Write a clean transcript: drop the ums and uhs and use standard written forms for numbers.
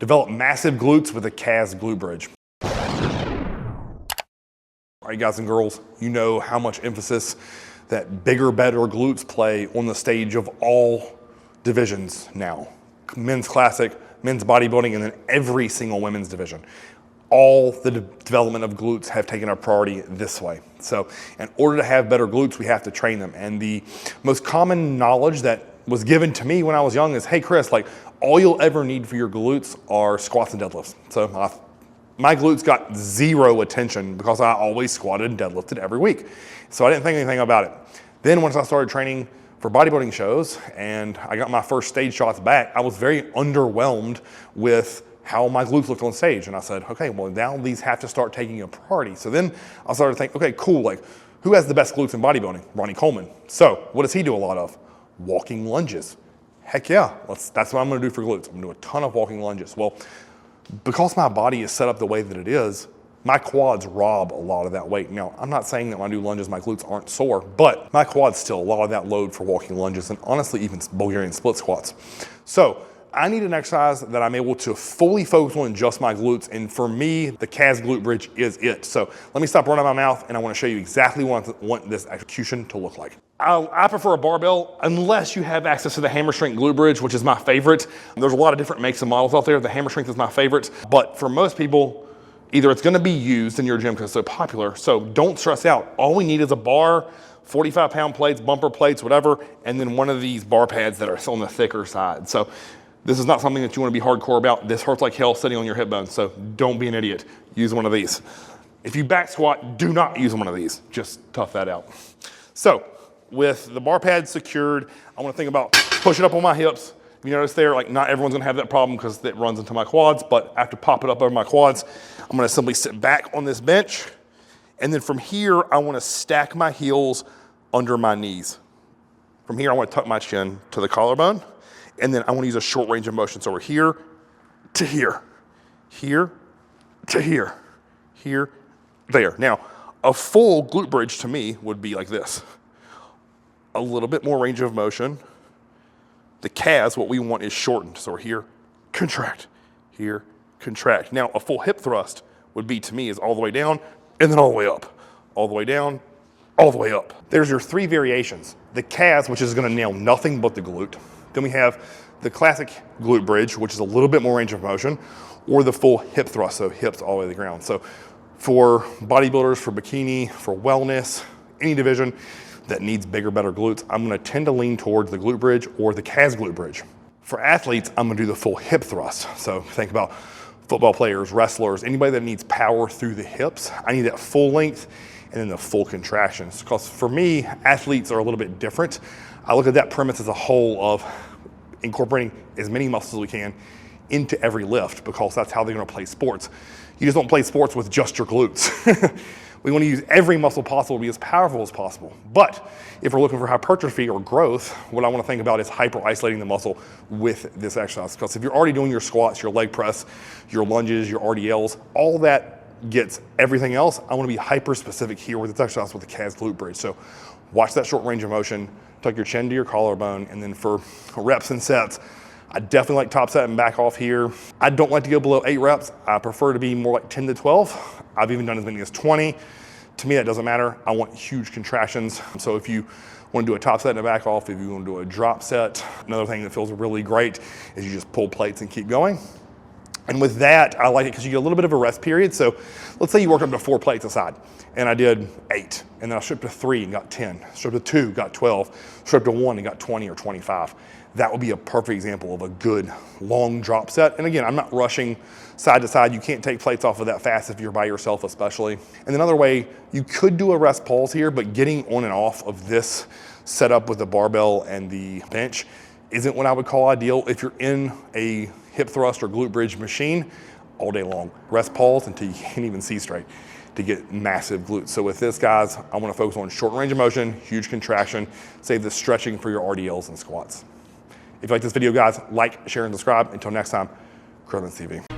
Develop massive glutes with a calves glute bridge. All right, guys and girls, you know how much emphasis that bigger, better glutes play on the stage of all divisions now. Men's classic, men's bodybuilding, and then every single women's division. All the development of glutes have taken a priority this way. So in order to have better glutes, we have to train them. And the most common knowledge that was given to me when I was young is, hey Chris, like all you'll ever need for your glutes are squats and deadlifts. So my glutes got zero attention because I always squatted and deadlifted every week. So I didn't think anything about it. Then once I started training for bodybuilding shows and I got my first stage shots back, I was very underwhelmed with how my glutes looked on stage. And I said, okay, well now these have to start taking a priority. So then I started to think, okay, cool, like who has the best glutes in bodybuilding? Ronnie Coleman. So what does he do a lot of? Walking lunges. Heck yeah, that's what I'm gonna do for glutes. I'm gonna do a ton of walking lunges. Well, because my body is set up the way that it is, my quads rob a lot of that weight. Now, I'm not saying that when I do lunges, my glutes aren't sore, but my quads still a lot of that load for walking lunges and honestly, even Bulgarian split squats. So I need an exercise that I'm able to fully focus on just my glutes. And for me, the calves glute bridge is it. So let me stop running my mouth and I wanna show you exactly what I want this execution to look like. I prefer a barbell unless you have access to the hammer strength glute bridge, which is my favorite. There's a lot of different makes and models out there. The hammer strength is my favorite, but for most people, either it's gonna be used in your gym because it's so popular, so don't stress out. All we need is a bar, 45-pound plates, bumper plates, whatever, and then one of these bar pads that are on the thicker side. So this is not something that you wanna be hardcore about. This hurts like hell sitting on your hip bones, so don't be an idiot. Use one of these. If you back squat, do not use one of these. Just tough that out. So, with the bar pad secured, I wanna think about pushing up on my hips. You notice there, like not everyone's gonna have that problem because it runs into my quads, but after pop it up over my quads, I'm gonna simply sit back on this bench. And then from here, I wanna stack my heels under my knees. From here, I wanna tuck my chin to the collarbone. And then I wanna use a short range of motion. So we're here to here, here to here, here, there. Now, a full glute bridge to me would be like this. A little bit more range of motion. The calves, what we want is shortened. So we're here, contract, here, contract. Now a full hip thrust would be to me is all the way down and then all the way up, all the way down, all the way up. There's your three variations. The calves, which is gonna nail nothing but the glute. Then we have the classic glute bridge, which is a little bit more range of motion, or the full hip thrust, so hips all the way to the ground. So for bodybuilders, for bikini, for wellness, any division that needs bigger, better glutes, I'm gonna tend to lean towards the glute bridge or the calves glute bridge. For athletes, I'm gonna do the full hip thrust. So think about football players, wrestlers, anybody that needs power through the hips. I need that full length and then the full contractions. Because for me, athletes are a little bit different. I look at that premise as a whole of incorporating as many muscles as we can into every lift because that's how they're gonna play sports. You just don't play sports with just your glutes. We want to use every muscle possible to be as powerful as possible. But if we're looking for hypertrophy or growth, what I want to think about is hyper isolating the muscle with this exercise. Because if you're already doing your squats, your leg press, your lunges, your RDLs, all that gets everything else. I want to be hyper specific here with this exercise with the calves glute bridge. So watch that short range of motion, tuck your chin to your collarbone, and then for reps and sets, I definitely like top set and back off here. I don't like to go below 8 reps. I prefer to be more like 10 to 12. I've even done as many as 20. To me, that doesn't matter. I want huge contractions. So if you want to do a top set and a back off, if you want to do a drop set, another thing that feels really great is you just pull plates and keep going. And with that, I like it because you get a little bit of a rest period. So let's say you work up to 4 plates aside and I did 8, and then I stripped to 3 and got 10, stripped to 2, got 12, stripped to 1 and got 20 or 25. That would be a perfect example of a good long drop set. And again, I'm not rushing side to side. You can't take plates off of that fast if you're by yourself especially. And another way, you could do a rest pause here, but getting on and off of this setup with the barbell and the bench isn't what I would call ideal. If you're in a hip thrust or glute bridge machine all day long, rest pause until you can't even see straight to get massive glutes. So with this, guys, I want to focus on short range of motion, huge contraction, save the stretching for your RDLs and squats. If you like this video, guys, like, share, and subscribe. Until next time, Curlins TV.